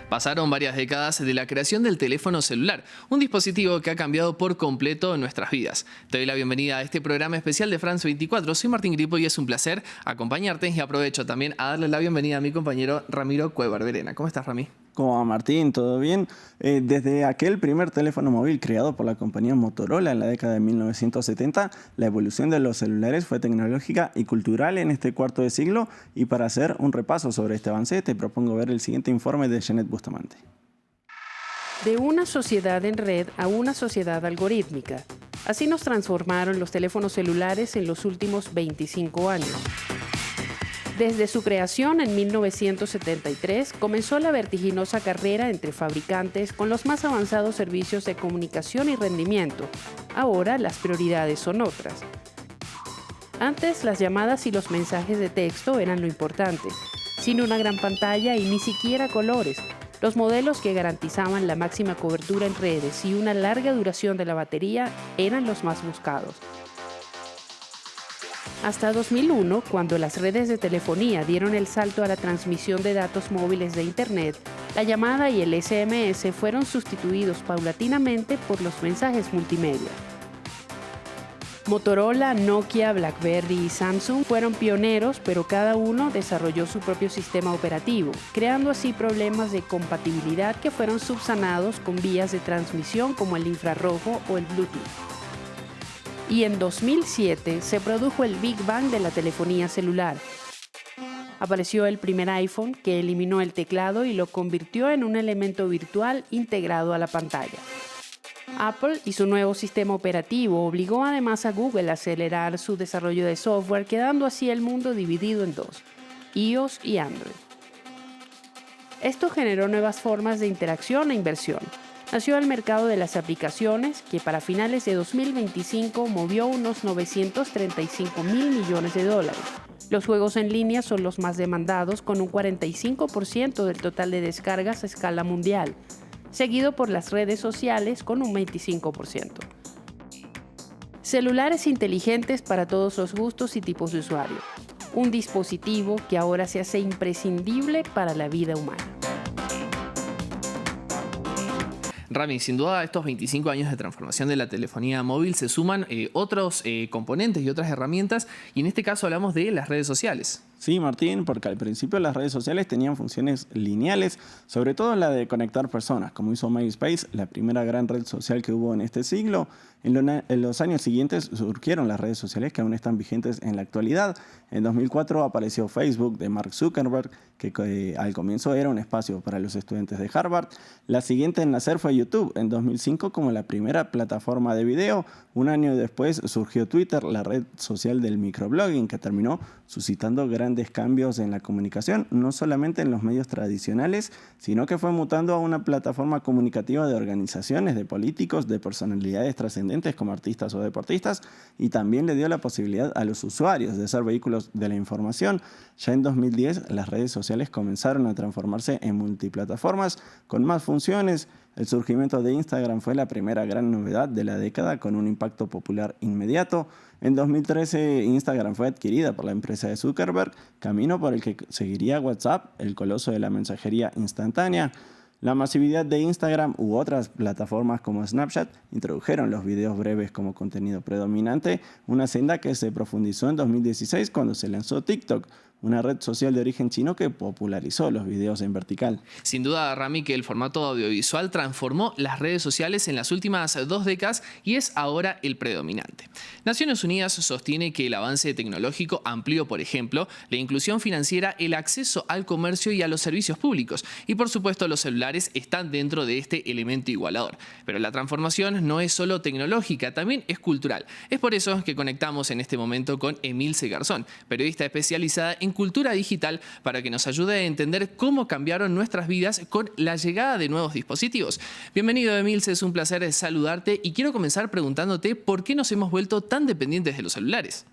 Pasaron varias décadas de la creación del teléfono celular, un dispositivo que ha cambiado por completo nuestras vidas. Te doy la bienvenida a este programa especial de France 24. Soy Martín Gripo y es un placer acompañarte, y aprovecho también a darle la bienvenida a mi compañero Ramiro Cuevar Verena. ¿Cómo estás, Rami? ¿Cómo va, Martín? ¿Todo bien? Desde aquel primer teléfono móvil creado por la compañía Motorola en la década de 1970, la evolución de los celulares fue tecnológica y cultural en este cuarto de siglo, y para hacer un repaso sobre este avance te propongo ver el siguiente informe de Janet Bustamante. De una sociedad en red a una sociedad algorítmica. Así nos transformaron los teléfonos celulares en los últimos 25 años. Desde su creación en 1973, comenzó la vertiginosa carrera entre fabricantes con los más avanzados servicios de comunicación y rendimiento. Ahora las prioridades son otras. Antes, las llamadas y los mensajes de texto eran lo importante, sin una gran pantalla y ni siquiera colores. Los modelos que garantizaban la máxima cobertura en redes y una larga duración de la batería eran los más buscados. Hasta 2001, cuando las redes de telefonía dieron el salto a la transmisión de datos móviles de Internet, la llamada y el SMS fueron sustituidos paulatinamente por los mensajes multimedia. Motorola, Nokia, BlackBerry y Samsung fueron pioneros, pero cada uno desarrolló su propio sistema operativo, creando así problemas de compatibilidad que fueron subsanados con vías de transmisión como el infrarrojo o el Bluetooth. Y en 2007 se produjo el Big Bang de la telefonía celular. Apareció el primer iPhone, que eliminó el teclado y lo convirtió en un elemento virtual integrado a la pantalla. Apple y su nuevo sistema operativo obligó además a Google a acelerar su desarrollo de software, quedando así el mundo dividido en dos, iOS y Android. Esto generó nuevas formas de interacción e inversión. Nació el mercado de las aplicaciones, que para finales de 2025 movió unos 935.000 millones de dólares. Los juegos en línea son los más demandados, con un 45% del total de descargas a escala mundial, seguido por las redes sociales con un 25%. Celulares inteligentes para todos los gustos y tipos de usuario. Un dispositivo que ahora se hace imprescindible para la vida humana. Rami, sin duda a estos 25 años de transformación de la telefonía móvil se suman otros componentes y otras herramientas, y en este caso hablamos de las redes sociales. Sí, Martín, porque al principio las redes sociales tenían funciones lineales, sobre todo la de conectar personas, como hizo MySpace, la primera gran red social que hubo en este siglo. En los años siguientes surgieron las redes sociales que aún están vigentes en la actualidad. En 2004 apareció Facebook de Mark Zuckerberg, que al comienzo era un espacio para los estudiantes de Harvard. La siguiente en nacer fue YouTube, en 2005 como la primera plataforma de video. Un año después surgió Twitter, la red social del microblogging, que terminó suscitando grandes cambios en la comunicación, no solamente en los medios tradicionales, sino que fue mutando a una plataforma comunicativa de organizaciones, de políticos, de personalidades trascendentes como artistas o deportistas, y también le dio la posibilidad a los usuarios de ser vehículos de la información. Ya en 2010 las redes sociales comenzaron a transformarse en multiplataformas con más funciones. El surgimiento de Instagram fue la primera gran novedad de la década, con un impacto popular inmediato. En 2013 Instagram fue adquirida por la empresa de Zuckerberg, camino por el que seguiría WhatsApp, el coloso de la mensajería instantánea. La masividad de Instagram u otras plataformas como Snapchat introdujeron los videos breves como contenido predominante, una senda que se profundizó en 2016 cuando se lanzó TikTok, una red social de origen chino que popularizó los videos en vertical. Sin duda, Rami, que el formato audiovisual transformó las redes sociales en las últimas 2 décadas y es ahora el predominante. Naciones Unidas sostiene que el avance tecnológico amplió, por ejemplo, la inclusión financiera, el acceso al comercio y a los servicios públicos. Y por supuesto, los celulares están dentro de este elemento igualador. Pero la transformación no es solo tecnológica, también es cultural. Es por eso que conectamos en este momento con Emilce Garzón, periodista especializada en cultura digital, para que nos ayude a entender cómo cambiaron nuestras vidas con la llegada de nuevos dispositivos. Bienvenido, Emilce, es un placer saludarte, y quiero comenzar preguntándote por qué nos hemos vuelto tan dependientes de los celulares.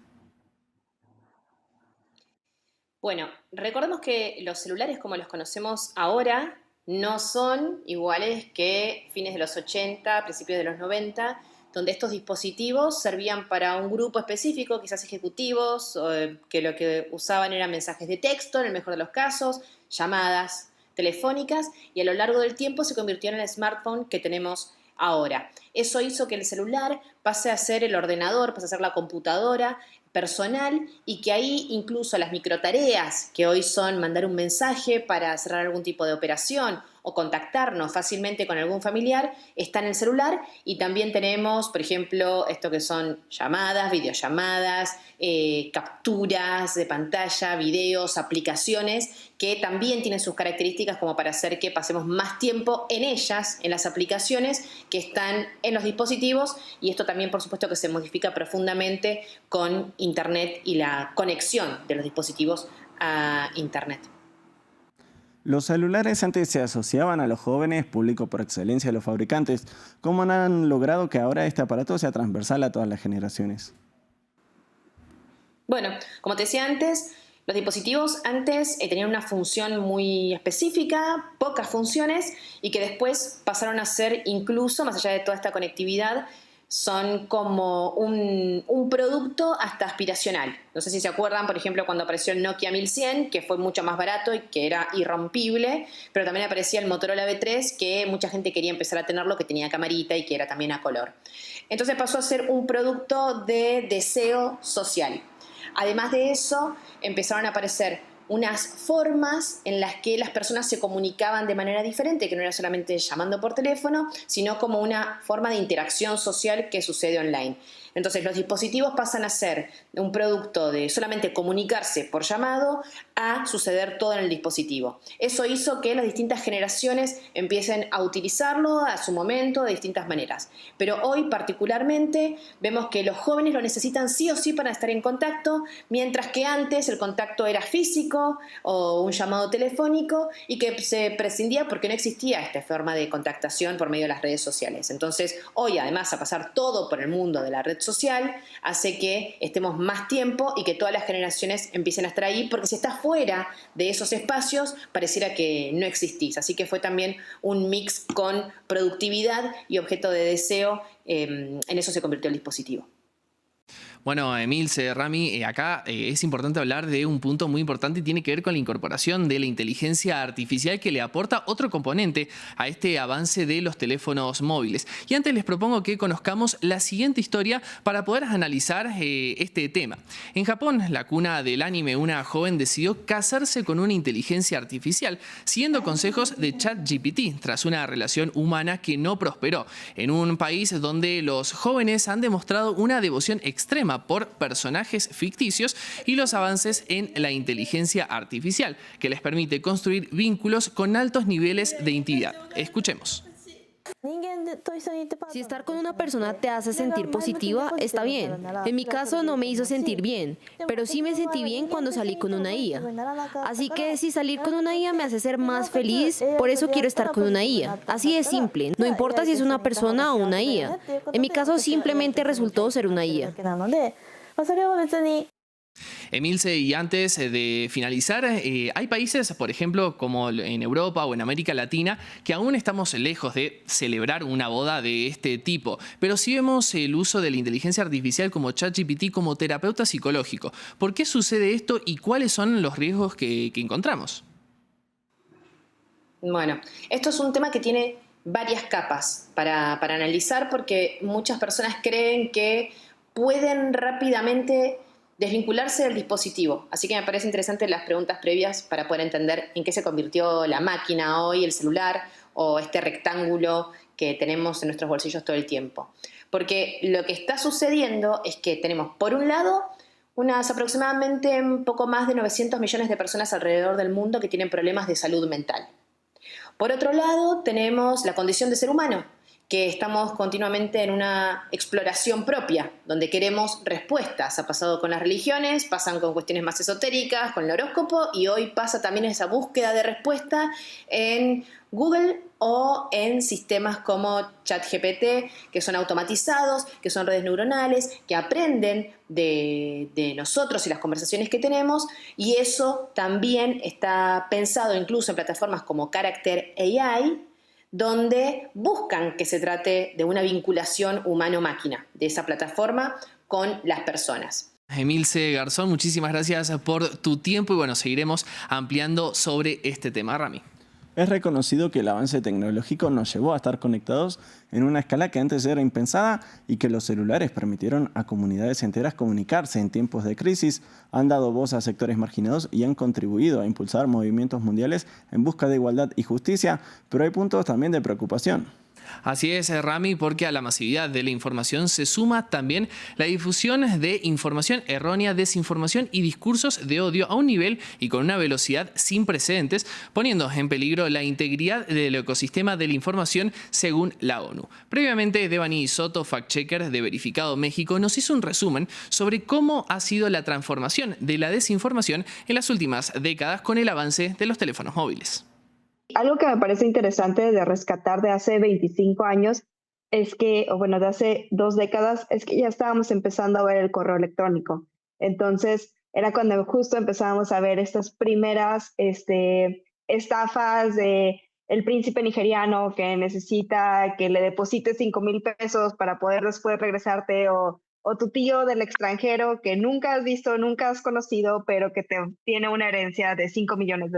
Bueno, recordemos que los celulares como los conocemos ahora no son iguales que fines de los 80, principios de los 90, donde estos dispositivos servían para un grupo específico, quizás ejecutivos, que lo que usaban eran mensajes de texto, en el mejor de los casos, llamadas, telefónicas y a lo largo del tiempo se convirtió en el smartphone que tenemos ahora. Eso hizo que el celular pase a ser el ordenador, pase a ser la computadora personal y que ahí incluso las microtareas que hoy son mandar un mensaje para cerrar algún tipo de operación o contactarnos fácilmente con algún familiar está en el celular y también tenemos, por ejemplo, esto que son llamadas, videollamadas, capturas de pantalla, videos, aplicaciones que también tienen sus características como para hacer que pasemos más tiempo en ellas, en las aplicaciones que están en los dispositivos y esto también por supuesto que se modifica profundamente con Internet y la conexión de los dispositivos a Internet. Los celulares antes se asociaban a los jóvenes, público por excelencia de los fabricantes. ¿Cómo han logrado que ahora este aparato sea transversal a todas las generaciones? Bueno, como te decía antes, los dispositivos antes tenían una función muy específica, pocas funciones, y que después pasaron a ser incluso, más allá de toda esta conectividad, son como un producto hasta aspiracional. No sé si se acuerdan, por ejemplo, cuando apareció el Nokia 1100, que fue mucho más barato y que era irrompible, pero también aparecía el Motorola V3, que mucha gente quería empezar a tenerlo, que tenía camarita y que era también a color. Entonces pasó a ser un producto de deseo social. Además de eso, empezaron a aparecer unas formas en las que las personas se comunicaban de manera diferente, que no era solamente llamando por teléfono, sino como una forma de interacción social que sucede online. Entonces los dispositivos pasan a ser un producto de solamente comunicarse por llamado a suceder todo en el dispositivo. Eso hizo que las distintas generaciones empiecen a utilizarlo a su momento de distintas maneras. Pero hoy particularmente vemos que los jóvenes lo necesitan sí o sí para estar en contacto, mientras que antes el contacto era físico o un llamado telefónico y que se prescindía porque no existía esta forma de contactación por medio de las redes sociales. Entonces hoy además a pasar todo por el mundo de la red social hace que estemos más tiempo y que todas las generaciones empiecen a estar ahí porque si estás fuera de esos espacios pareciera que no existís. Así que fue también un mix con productividad y objeto de deseo, en eso se convirtió el dispositivo. Bueno, Emilce, Rami, acá es importante hablar de un punto muy importante y tiene que ver con la incorporación de la inteligencia artificial que le aporta otro componente a este avance de los teléfonos móviles. Y antes les propongo que conozcamos la siguiente historia para poder analizar este tema. En Japón, la cuna del anime, una joven decidió casarse con una inteligencia artificial, siguiendo consejos de ChatGPT, tras una relación humana que no prosperó, en un país donde los jóvenes han demostrado una devoción extrema por personajes ficticios y los avances en la inteligencia artificial, que les permite construir vínculos con altos niveles de intimidad. Escuchemos. Si estar con una persona te hace sentir positiva, está bien. En mi caso no me hizo sentir bien, pero sí me sentí bien cuando salí con una IA. Así que si salir con una IA me hace ser más feliz, por eso quiero estar con una IA. Así de simple, no importa si es una persona o una IA. En mi caso simplemente resultó ser una IA. Emilce, y antes de finalizar, hay países, por ejemplo, como en Europa o en América Latina, que aún estamos lejos de celebrar una boda de este tipo. Pero sí vemos el uso de la inteligencia artificial como ChatGPT como terapeuta psicológico. ¿Por qué sucede esto y cuáles son los riesgos que encontramos? Bueno, esto es un tema que tiene varias capas para analizar porque muchas personas creen que pueden rápidamente desvincularse del dispositivo. Así que me parece interesante las preguntas previas para poder entender en qué se convirtió la máquina hoy, el celular o este rectángulo que tenemos en nuestros bolsillos todo el tiempo. Porque lo que está sucediendo es que tenemos, por un lado, unas aproximadamente un poco más de 900 millones de personas alrededor del mundo que tienen problemas de salud mental. Por otro lado, tenemos la condición de ser humano, que estamos continuamente en una exploración propia, donde queremos respuestas. Ha pasado con las religiones, pasan con cuestiones más esotéricas, con el horóscopo, y hoy pasa también esa búsqueda de respuesta en Google o en sistemas como ChatGPT, que son automatizados, que son redes neuronales, que aprenden de nosotros y las conversaciones que tenemos, y eso también está pensado incluso en plataformas como Character AI, donde buscan que se trate de una vinculación humano-máquina de esa plataforma con las personas. Emilce Garzón, muchísimas gracias por tu tiempo y bueno, seguiremos ampliando sobre este tema. Rami. Es reconocido que el avance tecnológico nos llevó a estar conectados en una escala que antes era impensada y que los celulares permitieron a comunidades enteras comunicarse en tiempos de crisis, han dado voz a sectores marginados y han contribuido a impulsar movimientos mundiales en busca de igualdad y justicia, pero hay puntos también de preocupación. Así es, Rami, porque a la masividad de la información se suma también la difusión de información errónea, desinformación y discursos de odio a un nivel y con una velocidad sin precedentes, poniendo en peligro la integridad del ecosistema de la información según la ONU. Previamente, Devani Soto, fact-checker de Verificado México, nos hizo un resumen sobre cómo ha sido la transformación de la desinformación en las últimas décadas con el avance de los teléfonos móviles. Algo que me parece interesante de rescatar de hace 25 años es que, o bueno, de hace 2 décadas, es que ya estábamos empezando a ver el correo electrónico. Entonces, era cuando justo empezábamos a ver estas primeras estafas de el príncipe nigeriano que necesita que le deposites 5,000 pesos para poder después regresarte, o tu tío del extranjero que nunca has visto, nunca has conocido, pero que tiene una herencia de $5 millones,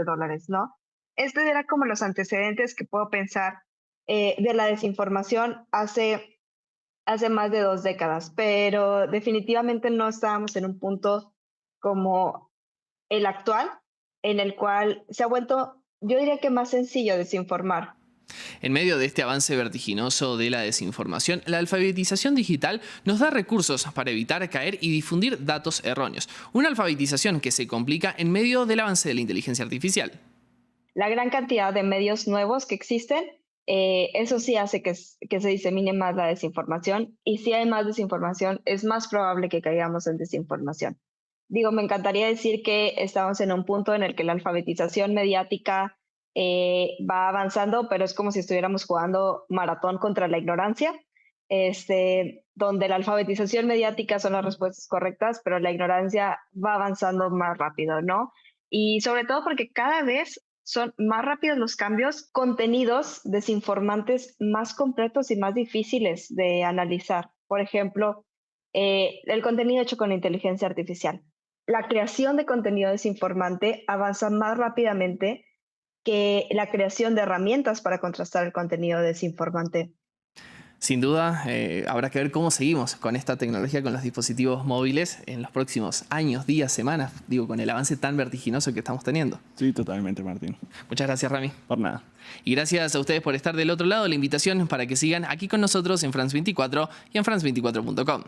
¿no? Era como los antecedentes que puedo pensar de la desinformación hace más de 2 décadas, pero definitivamente no estábamos en un punto como el actual, en el cual se ha vuelto, yo diría que más sencillo desinformar. En medio de este avance vertiginoso de la desinformación, la alfabetización digital nos da recursos para evitar caer y difundir datos erróneos. Una alfabetización que se complica en medio del avance de la inteligencia artificial. La gran cantidad de medios nuevos que existen, eso sí hace que se disemine más la desinformación, y si hay más desinformación, es más probable que caigamos en desinformación. Digo, me encantaría decir que estamos en un punto en el que la alfabetización mediática va avanzando, pero es como si estuviéramos jugando maratón contra la ignorancia, donde la alfabetización mediática son las respuestas correctas, pero la ignorancia va avanzando más rápido, ¿no? Y sobre todo porque cada vez son más rápidos los cambios, contenidos desinformantes más completos y más difíciles de analizar. Por ejemplo, el contenido hecho con inteligencia artificial. La creación de contenido desinformante avanza más rápidamente que la creación de herramientas para contrastar el contenido desinformante. Sin duda, habrá que ver cómo seguimos con esta tecnología, con los dispositivos móviles en los próximos años, días, semanas, digo, con el avance tan vertiginoso que estamos teniendo. Sí, totalmente, Martín. Muchas gracias, Rami. Por nada. Y gracias a ustedes por estar del otro lado. La invitación para que sigan aquí con nosotros en France 24 y en France24.com.